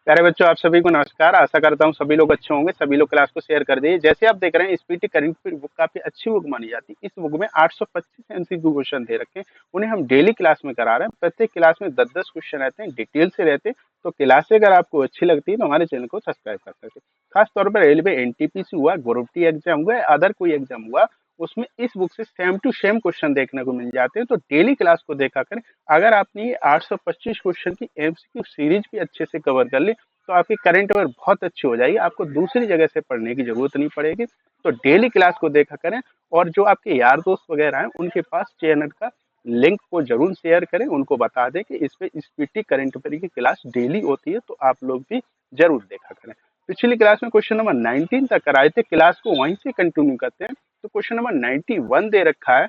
प्यारे बच्चों, आप सभी को नमस्कार। आशा करता हूँ सभी लोग अच्छे होंगे। सभी लोग क्लास को शेयर कर दिए। जैसे आप देख रहे हैं, एसपीटी करंट बुक काफी अच्छी बुक मानी जाती है। इस बुक में 825 एमसीक्यू क्वेश्चन दे रखे हैं। उन्हें हम डेली क्लास में करा रहे हैं। प्रत्येक क्लास में 10-10 क्वेश्चन रहते हैं, डिटेल से रहते हैं। तो क्लास अगर आपको अच्छी लगती है तो हमारे चैनल को सब्सक्राइब कर सकते हैं। खास तौर पर रेलवे एनटीपीसी हुआ, ग्रुप डी एग्जाम हुआ, अदर कोई एग्जाम हुआ, उसमें इस बुक से सेम टू सेम क्वेश्चन देखने को मिल जाते हैं। तो डेली क्लास को देखा करें। अगर आपने ये 825 क्वेश्चन की एमसीक्यू सीरीज भी अच्छे से कवर कर ली तो आपकी करंट अफेयर बहुत अच्छी हो जाएगी। आपको दूसरी जगह से पढ़ने की जरूरत नहीं पड़ेगी। तो डेली क्लास को देखा करें और जो आपके यार दोस्त वगैरह हैं उनके पास चैनल का लिंक को जरूर शेयर करें। उनको बता दें कि इस पे स्पीटी करंट अफेयर की क्लास डेली होती है, तो आप लोग भी जरूर देखा करें। पिछली क्लास में क्वेश्चन नंबर 19 तक कराए थे, क्लास को वहीं से कंटिन्यू करते हैं। तो क्वेश्चन नंबर 91 दे रखा है।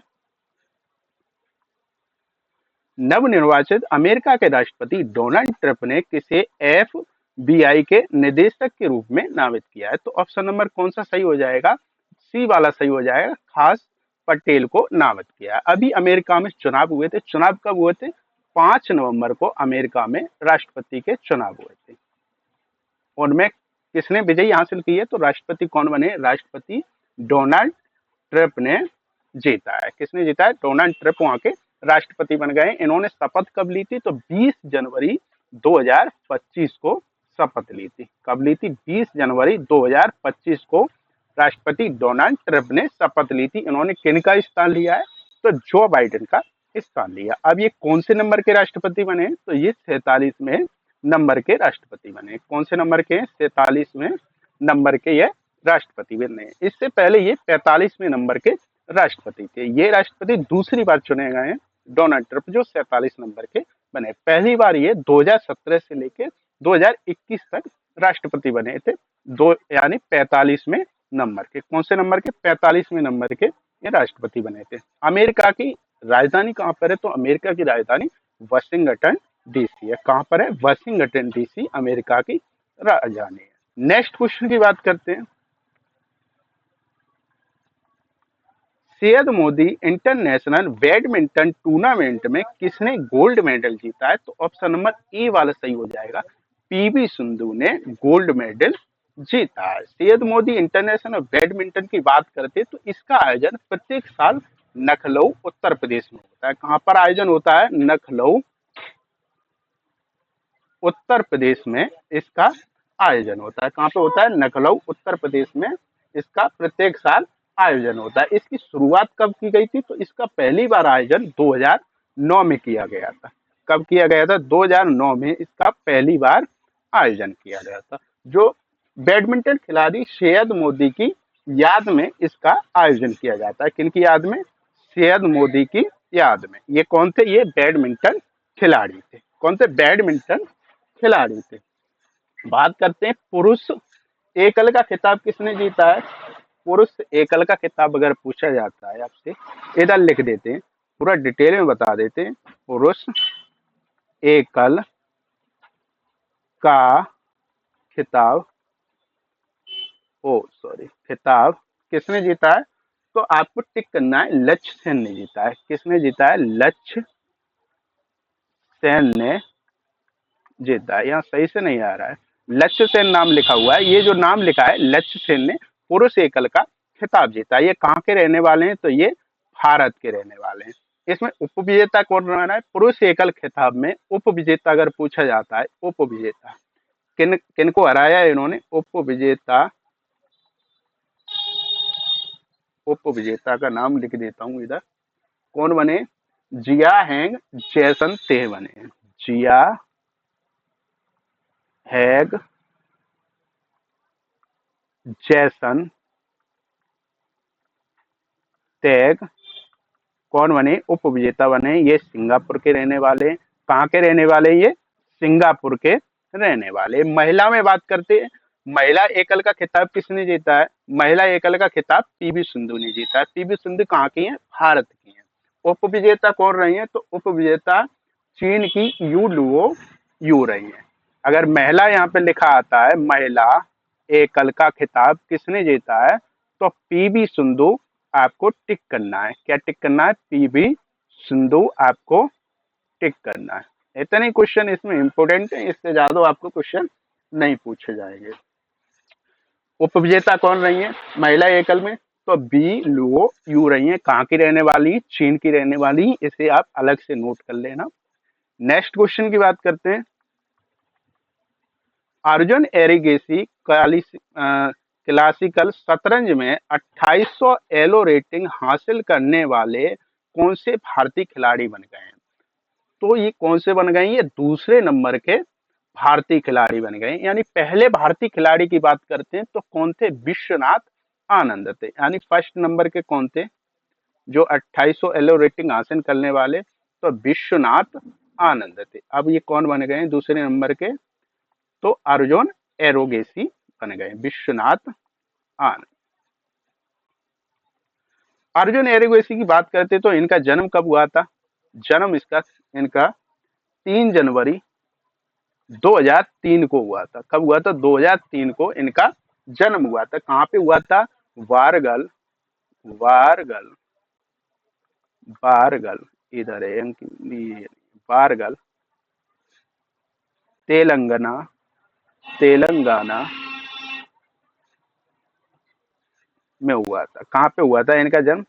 नवनिर्वाचित अमेरिका के राष्ट्रपति डोनाल्ड ट्रंप ने किसे एफबीआई के निदेशक के रूप में नामित किया है? तो ऑप्शन नंबर कौन सा सही हो जाएगा? सी वाला सही हो जाएगा। खास पटेल को नामित किया है। अभी अमेरिका में चुनाव हुए थे। चुनाव कब हुए थे? 5 नवंबर को अमेरिका में राष्ट्रपति के चुनाव हुए थे। उनमें किसने विजयी हासिल की है? तो राष्ट्रपति कौन बने? राष्ट्रपति डोनाल्ड ट्रंप ने जीता है। किसने जीता है? डोनाल्ड ट्रंप वहां के राष्ट्रपति बन गए। इन्होंने शपथ कब ली थी? तो 20 जनवरी 2025 को शपथ ली थी। कब ली थी? 20 जनवरी 2025 को राष्ट्रपति डोनाल्ड ट्रंप ने शपथ ली थी। इन्होंने किनका स्थान लिया है? तो जो बाइडेन का स्थान लिया। अब ये कौन से नंबर के राष्ट्रपति बने? तो ये 47वें नंबर के राष्ट्रपति बने। कौन से नंबर के? 47वें नंबर के ये राष्ट्रपति बने। इससे पहले ये 45वें नंबर के राष्ट्रपति थे। ये राष्ट्रपति दूसरी बार चुने गए हैं, डोनाल्ड ट्रंप, जो 47 नंबर के बने। पहली बार ये 2017 से लेकर 2021 तक राष्ट्रपति बने थे। दो यानी 45वें नंबर के। कौन से नंबर के? 45वें नंबर के ये राष्ट्रपति बने थे। अमेरिका की राजधानी कहाँ पर है? तो अमेरिका की राजधानी वाशिंगटन डीसी है। कहाँ पर है? वाशिंगटन डीसी अमेरिका की राजधानी है। नेक्स्ट क्वेश्चन की बात करते हैं। Syed Modi international badminton tournament में किसने गोल्ड मेडल जीता है? तो ऑप्शन नंबर ए वाला सही हो जाएगा। पीवी सिंधु ने गोल्ड मेडल जीता है। सैयद मोदी इंटरनेशनल बैडमिंटन की बात करते हैं तो इसका आयोजन प्रत्येक साल लखनऊ उत्तर प्रदेश में होता है। कहाँ पर आयोजन होता है? लखनऊ उत्तर प्रदेश में इसका आयोजन होता है। कहाँ पे होता है? लखनऊ उत्तर प्रदेश में इसका प्रत्येक साल आयोजन होता है। इसकी शुरुआत कब की गई थी? तो इसका पहली बार आयोजन 2009 में किया गया था। कब किया गया था? 2009 में इसका पहली बार आयोजन किया गया था। जो बैडमिंटन खिलाड़ी सैयद मोदी की याद में इसका आयोजन किया जाता है। किनकी याद में? सैयद मोदी की याद में। ये कौन थे? ये बैडमिंटन खिलाड़ी थे। कौन थे? बैडमिंटन खिलाड़ी थे। बात करते हैं पुरुष एकल का खिताब किसने जीता है? पुरुष एकल का खिताब अगर पूछा जाता है आपसे, इधर लिख देते हैं, पूरा डिटेल में बता देते हैं। पुरुष एकल का खिताब खिताब किसने जीता है? तो आपको टिक करना है, लक्ष्य सेन ने जीता है। किसने जीता है? लक्ष्य सेन ने जीता है। यहाँ सही से नहीं आ रहा है। लक्ष्य सेन नाम लिखा हुआ है। ये जो नाम लिखा है, लक्ष्य सेन ने पुरुष एकल का खिताब जीता। ये कहाँ के रहने वाले हैं? तो ये भारत के रहने वाले हैं। इसमें उपविजेता कौन रहा है? पुरुष एकल खिताब में उपविजेता अगर पूछा जाता है, उपविजेता किनको हराया है इन्होंने? उपविजेता का नाम लिख देता हूँ इधर। कौन बने? जिया हैंग जैसन ते बने हैं। जिया हैग जैसन टैग कौन बने? उपविजेता बने। ये सिंगापुर के रहने वाले। कहाँ के रहने वाले? ये सिंगापुर के रहने वाले। महिला में बात करते हैं। महिला एकल का खिताब किसने जीता है? महिला एकल का खिताब पीवी सिंधु ने जीता है। पीवी सिंधु कहाँ की है? भारत की है। उपविजेता कौन रही है? तो उपविजेता चीन की यू लुओ यू रही है। अगर महिला यहाँ पे लिखा आता है, महिला एकल का खिताब किसने जीता है? तो पीवी सिंधु आपको टिक करना है। क्या टिक करना है? पीवी सिंधु आपको टिक करना है। इतने क्वेश्चन इसमें इंपोर्टेंट है, इससे ज्यादा आपको क्वेश्चन नहीं पूछे जाएंगे। उपविजेता कौन रही है महिला एकल में? तो बी लुओ यू रही है। कहाँ की रहने वाली? चीन की रहने वाली। इसे आप अलग से नोट कर लेना। नेक्स्ट क्वेश्चन की बात करते हैं। अर्जुन एरिगेसी क्लासिकल शतरंज में 2800 एलो रेटिंग हासिल करने वाले कौन से भारतीय खिलाड़ी बन गए हैं? तो ये कौन से बन गए? ये दूसरे नंबर के भारतीय खिलाड़ी बन गए। यानी पहले भारतीय खिलाड़ी की बात करते हैं तो कौन थे? विश्वनाथ आनंद थे। यानी फर्स्ट नंबर के कौन थे जो 2800 एलो रेटिंग हासिल करने वाले? तो विश्वनाथ आनंद थे। अब ये कौन बन गए दूसरे नंबर के? तो अर्जुन एरोगेसी बन गए। विश्वनाथ आनंद। अर्जुन एरोगेसी की बात करते तो इनका जन्म कब हुआ था? जन्म इनका 3 जनवरी 2003 को हुआ था। कब हुआ था? 2003 को इनका जन्म हुआ था। कहाँ पे हुआ था? वारगल वारगल वारगल इधर है वारगल तेलंगाना तेलंगाना में हुआ था। कहाँ पे हुआ था इनका जन्म?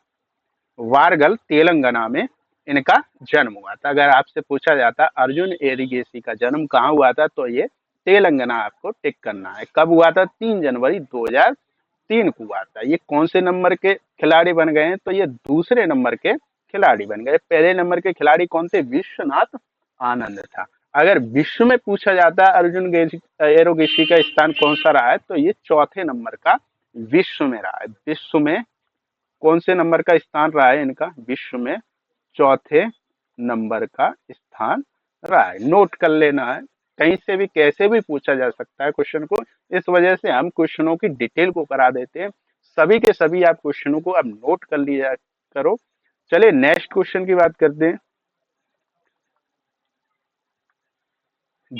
वारगल तेलंगाना में इनका जन्म हुआ था। अगर आपसे पूछा जाता अर्जुन एरिगेसी का जन्म कहाँ हुआ था तो ये तेलंगाना आपको टिक करना है। कब हुआ था? 3 जनवरी 2003 को हुआ था। ये कौन से नंबर के खिलाड़ी बन गए हैं? तो ये दूसरे नंबर के खिलाड़ी बन गए। पहले नंबर के खिलाड़ी कौन थे? विश्वनाथ आनंद था। अगर विश्व में पूछा जाता है अर्जुन एरोगेसी का स्थान कौन सा रहा है तो ये चौथे नंबर का विश्व में रहा है। विश्व में कौन से नंबर का स्थान रहा है इनका? विश्व में चौथे नंबर का स्थान रहा है। नोट कर लेना है। कहीं से भी कैसे भी पूछा जा सकता है क्वेश्चन को। इस वजह से हम क्वेश्चनों की डिटेल को करा देते हैं। सभी के सभी आप क्वेश्चनों को अब नोट कर लिया करो। चलिए नेक्स्ट क्वेश्चन की बात करते हैं।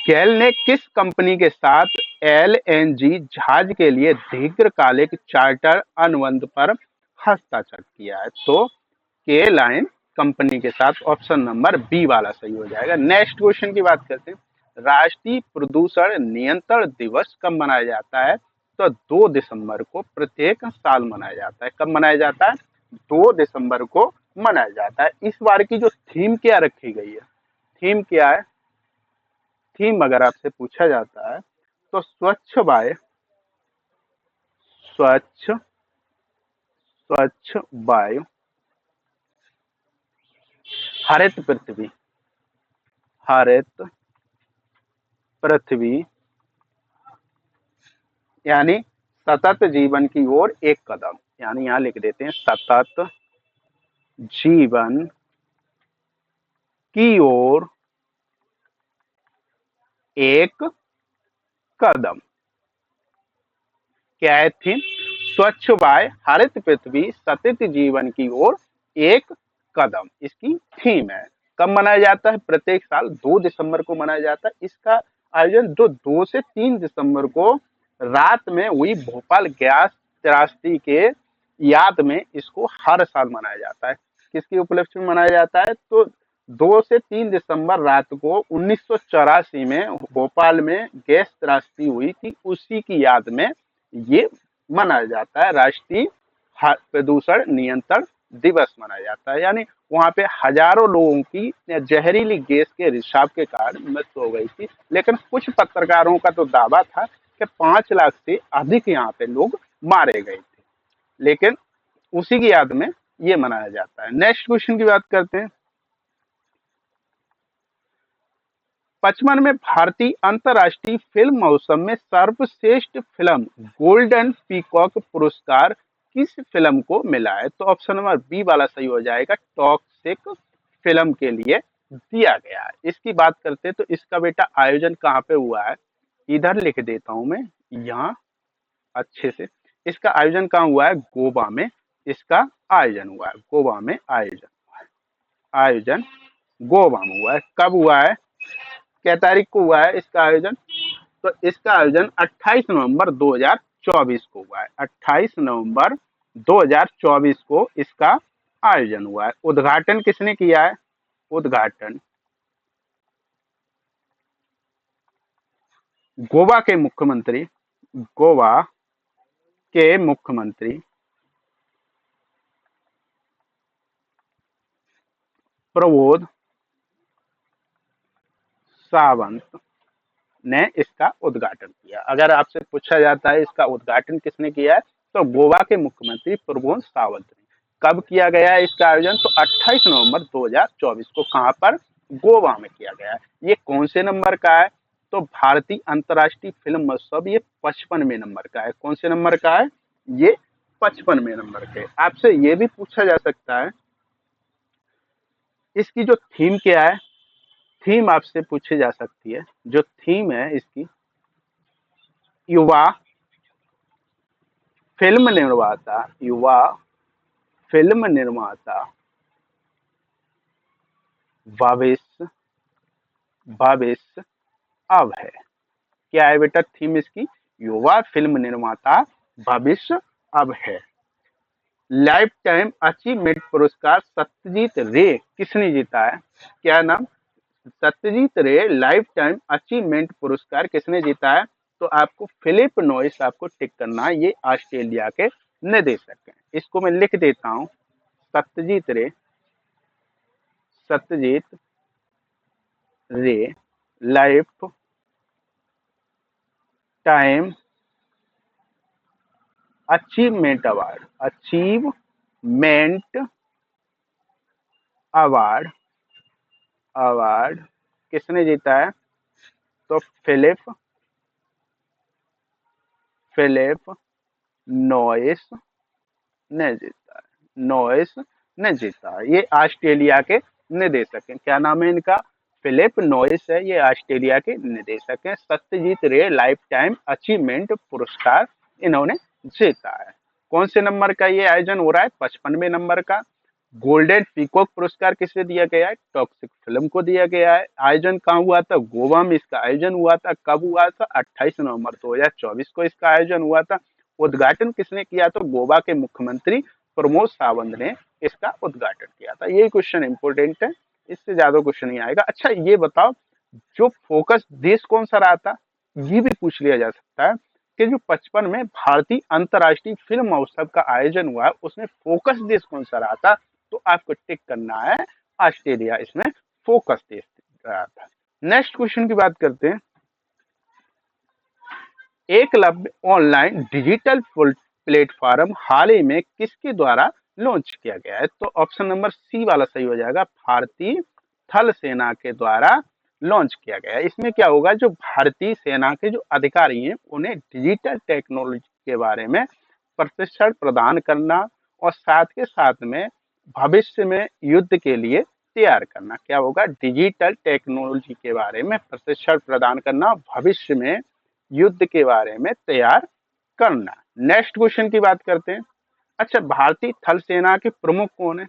गेल ने किस कंपनी के साथ एलएनजी जहाज के लिए दीर्घकालिक चार्टर अनुबंध पर हस्ताक्षर किया है? तो के लाइन कंपनी के साथ। ऑप्शन नंबर बी वाला सही हो जाएगा। नेक्स्ट क्वेश्चन की बात करते हैं। राष्ट्रीय प्रदूषण नियंत्रण दिवस कब मनाया जाता है? तो 2 दिसंबर को प्रत्येक साल मनाया जाता है। कब मनाया जाता है? 2 दिसंबर को मनाया जाता है। इस बार की जो थीम क्या रखी गई है? थीम क्या है? थीम अगर आपसे पूछा जाता है तो स्वच्छ वायु, स्वच्छ स्वच्छ वायु, हरित पृथ्वी, हरित पृथ्वी, यानी सतत जीवन की ओर एक कदम। यानी यहां लिख देते हैं सतत जीवन की ओर एक कदम। क्या है थीम? स्वच्छ वायु, हरित पृथ्वी, सतत जीवन की ओर एक कदम इसकी थीम है। कब मनाया जाता है? प्रत्येक साल 2 दिसंबर को मनाया जाता है। इसका आयोजन जो 2 से 3 दिसंबर को रात में हुई भोपाल गैस त्रासदी के याद में इसको हर साल मनाया जाता है। किसकी उपलक्ष्य में मनाया जाता है? तो 2 से 3 दिसंबर रात को 1984 में भोपाल में गैस त्रासदी हुई थी, उसी की याद में ये मनाया जाता है। राष्ट्रीय प्रदूषण नियंत्रण दिवस मनाया जाता है। यानी वहां पे हजारों लोगों की जहरीली गैस के रिसाव के कारण मृत्यु हो गई थी। लेकिन कुछ पत्रकारों का तो दावा था कि 5 लाख से अधिक यहाँ पे लोग मारे गए थे। लेकिन उसी की याद में ये मनाया जाता है। नेक्स्ट क्वेश्चन की बात करते हैं। 55 में भारतीय अंतर्राष्ट्रीय फिल्म महोत्सव में सर्वश्रेष्ठ फिल्म गोल्डन पीकॉक पुरस्कार किस फिल्म को मिला है? तो ऑप्शन नंबर बी वाला सही हो जाएगा। टॉक्सिक फिल्म के लिए दिया गया है। इसकी बात करते हैं तो इसका बेटा आयोजन कहाँ पे हुआ है? इधर लिख देता हूं मैं यहाँ अच्छे से। इसका आयोजन कहाँ हुआ है? गोवा में इसका आयोजन हुआ है। गोवा में आयोजन गोवा में हुआ है। कब हुआ है? क्या तारीख को हुआ है इसका आयोजन? तो इसका आयोजन 28 नवंबर 2024 को हुआ है। 28 नवंबर 2024 को इसका आयोजन हुआ है। उद्घाटन किसने किया है? उद्घाटन गोवा के मुख्यमंत्री, गोवा के मुख्यमंत्री प्रमोद सावंत ने इसका उद्घाटन किया। अगर आपसे पूछा जाता है इसका उद्घाटन किसने किया है, तो गोवा के मुख्यमंत्री प्रमोद सावंत ने। कब किया गया है इसका आयोजन, तो 28 नवंबर 2024 को। कहां पर, गोवा में किया गया है। ये कौन से नंबर का है, तो भारतीय अंतर्राष्ट्रीय फिल्म महोत्सव, ये 55वें नंबर का है। कौन से नंबर का है, ये 55वें नंबर के। आपसे ये भी पूछा जा सकता है इसकी जो थीम क्या है, थीम आपसे पूछी जा सकती है। जो थीम है इसकी, युवा फिल्म निर्माता, युवा फिल्म निर्माता भविष्य, भविष्य अब है। क्या है बेटा थीम इसकी, युवा फिल्म निर्माता भविष्य अब है। लाइफ टाइम अचीवमेंट पुरस्कार सत्यजीत रे किसने जीता है, क्या नाम, सत्यजीत रे लाइफ टाइम अचीवमेंट पुरस्कार किसने जीता है, तो आपको फिलिप नॉइस आपको टिक करना है। ये ऑस्ट्रेलिया के निदेशक हैं। इसको मैं लिख देता हूं, सत्यजीत रे, सत्यजीत रे life time achievement award, achievement award, award किसने जीता है, तो फिलिप, फिलिप नॉइस ने जीता है, नॉइस ने जीता है। ये ऑस्ट्रेलिया के निदेशक हैं। क्या नाम है इनका, फिलिप नॉइस है। ये ऑस्ट्रेलिया के निदेशक हैं। सत्यजीत रे लाइफ टाइम अचीवमेंट पुरस्कार इन्होंने जीता है। कौन से नंबर का ये आयोजन हो रहा है, 55वें नंबर का। गोल्डन पीकॉक पुरस्कार किसे दिया गया है, टॉक्सिक फिल्म को दिया गया है। आयोजन कहाँ हुआ था, गोवा में इसका आयोजन हुआ था। कब हुआ था, 28 नवंबर 2024 को इसका आयोजन हुआ था। उद्घाटन किसने किया, तो गोवा के मुख्यमंत्री प्रमोद सावंत ने इसका उद्घाटन किया था। ये क्वेश्चन इंपोर्टेंट है, इससे ज्यादा क्वेश्चन नहीं आएगा। अच्छा ये बताओ, जो फोकस देश कौन सा रहा था, ये भी पूछ लिया जा सकता है कि जो 55 में भारतीय अंतर्राष्ट्रीय फिल्म महोत्सव का आयोजन हुआ उसमें फोकस देश कौन सा रहा था, तो आपको टिक करना है ऑस्ट्रेलिया इसमें फोकस देश रहा था। नेक्स्ट क्वेश्चन की बात करते हैं। एकलव्य ऑनलाइन डिजिटल प्लेटफॉर्म हाल ही में किसके द्वारा लॉन्च किया गया है, तो ऑप्शन नंबर सी वाला सही हो जाएगा, भारतीय थल सेना के द्वारा लॉन्च किया गया है। इसमें क्या होगा, जो भारतीय सेना के जो अधिकारी हैं उन्हें डिजिटल टेक्नोलॉजी के बारे में प्रशिक्षण प्रदान करना और साथ के साथ में भविष्य में युद्ध के लिए तैयार करना। क्या होगा, डिजिटल टेक्नोलॉजी के बारे में प्रशिक्षण प्रदान करना, भविष्य में युद्ध के बारे में तैयार करना। नेक्स्ट क्वेश्चन की बात करते हैं। अच्छा भारतीय थल सेना के प्रमुख कौन है,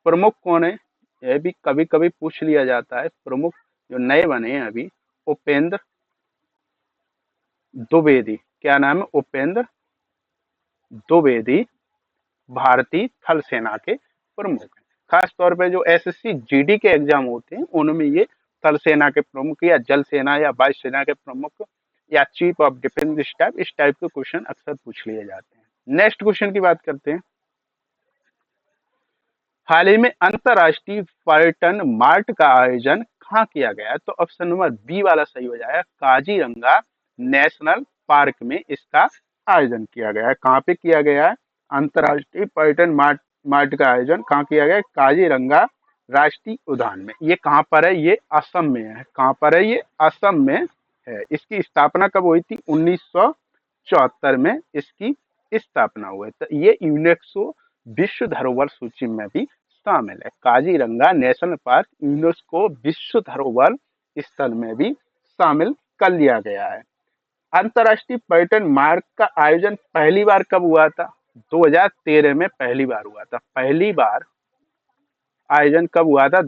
प्रमुख कौन है, यह भी कभी कभी पूछ लिया जाता है। प्रमुख जो नए बने हैं अभी, उपेंद्र द्विवेदी। क्या नाम है, उपेंद्र द्विवेदी भारतीय थल सेना के प्रमुख हैं। खास तौर पे जो एसएससी जीडी के एग्जाम होते हैं उनमें ये थल सेना के प्रमुख या जल सेना या वायु सेना के प्रमुख या चीफ ऑफ डिफेंस, इस टाइप के क्वेश्चन अक्सर पूछ लिए जाते हैं। नेक्स्ट क्वेश्चन की बात करते हैं। हाल ही में अंतरराष्ट्रीय पर्यटन मार्ट का आयोजन कहाँ किया गया है, तो ऑप्शन नंबर बी वाला सही हो जाएगा, काजीरंगा नेशनल पार्क में इसका आयोजन किया गया है। कहाँ पे किया गया है, अंतरराष्ट्रीय पर्यटन मार्ट, मार्ट का आयोजन कहाँ किया गया है, काजीरंगा राष्ट्रीय उद्यान में। ये कहाँ पर है, ये असम में है। कहाँ पर है, ये असम में है। इसकी स्थापना कब हुई थी, 1974 में इसकी स्थापना हुई। तो ये यूनेस्को विश्व धरोहर सूची में भी शामिल है। काजीरंगा नेशनल पार्क यूनेस्को विश्व धरोहर स्थल में भी शामिल कर लिया गया है। अंतर्राष्ट्रीय पर्यटन मार्ग का आयोजन पहली बार कब हुआ था, 2013 में पहली बार हुआ था। पहली बार आयोजन कब हुआ था,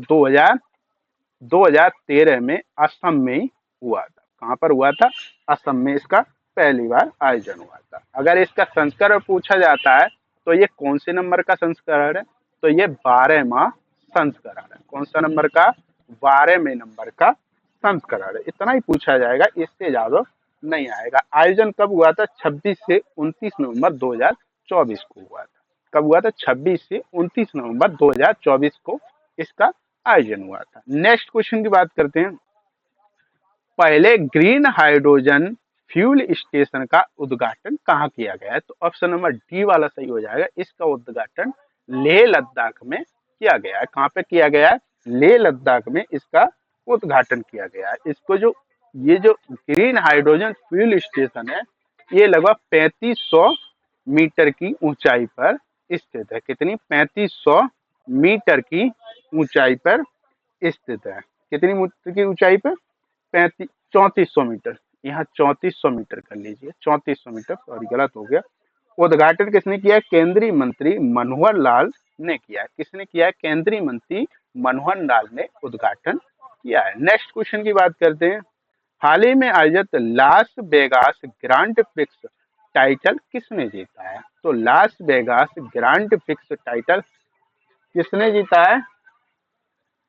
2013 में असम में ही हुआ था। कहाँ पर हुआ था, असम में इसका पहली बार आयोजन हुआ था। अगर इसका संस्करण पूछा जाता है तो ये कौन से नंबर का संस्करण है, तो ये 12वां संस्करण है। कौन सा नंबर का, 12वें नंबर का संस्करण, इतना ही पूछा जाएगा, इससे ज्यादा नहीं आएगा। आयोजन कब हुआ था? 26 से 29 नवंबर 2024 को हुआ था। कब हुआ था? 26 से 29 नवंबर 2024 को इसका आयोजन हुआ था। नेक्स्ट क्वेश्चन की बात करते हैं। पहले ग्रीन हाइड्रोजन फ्यूल स्टेशन का उद्घाटन कहाँ किया गया है? तो ऑप्शन नंबर डी वाला सही हो जाएगा। इसका उद्घाटन लेह लद्दाख में किया गया है। कहाँ पे किया गया है? लेह लद्दाख में इसका उद्घाटन किया गया है। इसको जो ये जो ग्रीन हाइड्रोजन फ्यूल स्टेशन है, ये लगभग 3500 मीटर की ऊंचाई पर स्थित है। कितनी? 3500 मीटर की ऊंचाई पर स्थित है। कितनी मीटर की ऊंचाई पर? 3400 मीटर। यहाँ 3400 मीटर कर लीजिए, 3400 मीटर, सॉरी गलत हो गया। उद्घाटन किसने किया? केंद्रीय मंत्री मनोहर लाल ने किया है। किसने किया है? केंद्रीय मंत्री मनोहर लाल ने उद्घाटन किया है। नेक्स्ट क्वेश्चन की बात करते हैं। हाल ही में आयोजित Las Vegas grand prix title किसने जीता है? तो Las Vegas grand prix title किसने जीता है?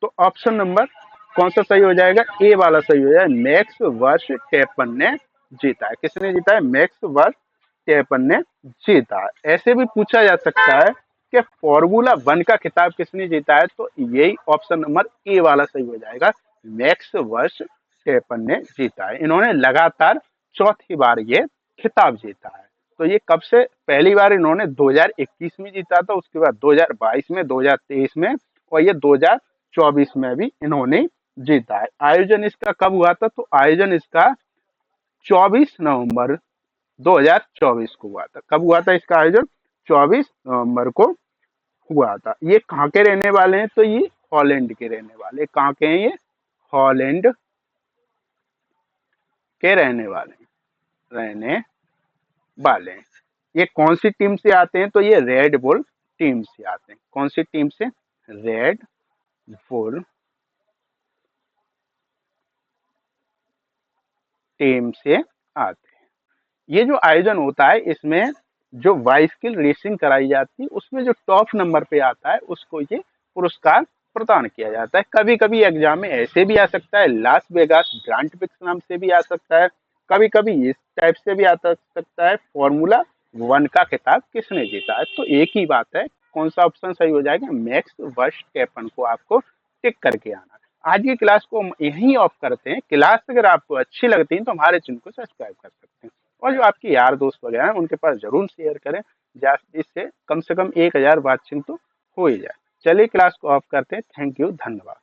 तो ऑप्शन नंबर कौन सा सही हो जाएगा? ए वाला सही हो जाएगा। मैक्स वर्स्टैपन ने जीता है। किसने जीता है? मैक्स वर्स्टैपन ने जीता है। ऐसे भी पूछा जा सकता है कि फॉर्मूला 1 का खिताब किसने जीता है? तो यही ऑप्शन नंबर ए वाला सही हो जाएगा। मैक्स वर्स्टैपन ने जीता है। इन्होंने लगातार चौथी बार ये खिताब जीता है। तो ये कब से? पहली बार इन्होंने 2021 में जीता था, उसके बाद 2022 में, 2023 में, और ये 2024 में भी इन्होंने जीता है। आयोजन इसका कब हुआ था? तो आयोजन इसका 24 नवंबर 2024 को हुआ था। कब हुआ था इसका आयोजन? 24 नवंबर को हुआ था। ये कहाँ के रहने वाले हैं? तो ये हॉलैंड के रहने वाले। कहाँ के हैं ये? हॉलैंड के रहने वाले हैं। ये कौन सी टीम से आते हैं? तो ये रेड बुल टीम से आते हैं। कौन सी टीम से? रेड बुल टीम से आते हैं। ये जो आयोजन होता है, इसमें जो बाइसिकल रेसिंग कराई जाती है, उसमें जो टॉप नंबर पे आता है उसको ये पुरस्कार प्रदान किया जाता है। कभी कभी एग्जाम में ऐसे भी आ सकता है, लास वेगास ग्रांड प्रिक्स नाम से भी आ सकता है, कभी कभी इस टाइप से भी आ सकता है, फॉर्मूला 1 का खिताब किसने जीता है? तो एक ही बात है, कौन सा ऑप्शन सही हो जाएगा? मैक्स वर्स्टैपन को आपको टिक करके आना। आज की क्लास को हम यहीं ऑफ करते हैं। क्लास अगर आपको अच्छी लगती है तो हमारे चैनल को सब्सक्राइब कर सकते हैं, और जो आपके यार दोस्त वगैरह हैं उनके पास जरूर शेयर करें, जिससे कम से कम 1000 वाचिंग तो हो ही जाए। चलिए क्लास को ऑफ करते हैं। थैंक यू, धन्यवाद।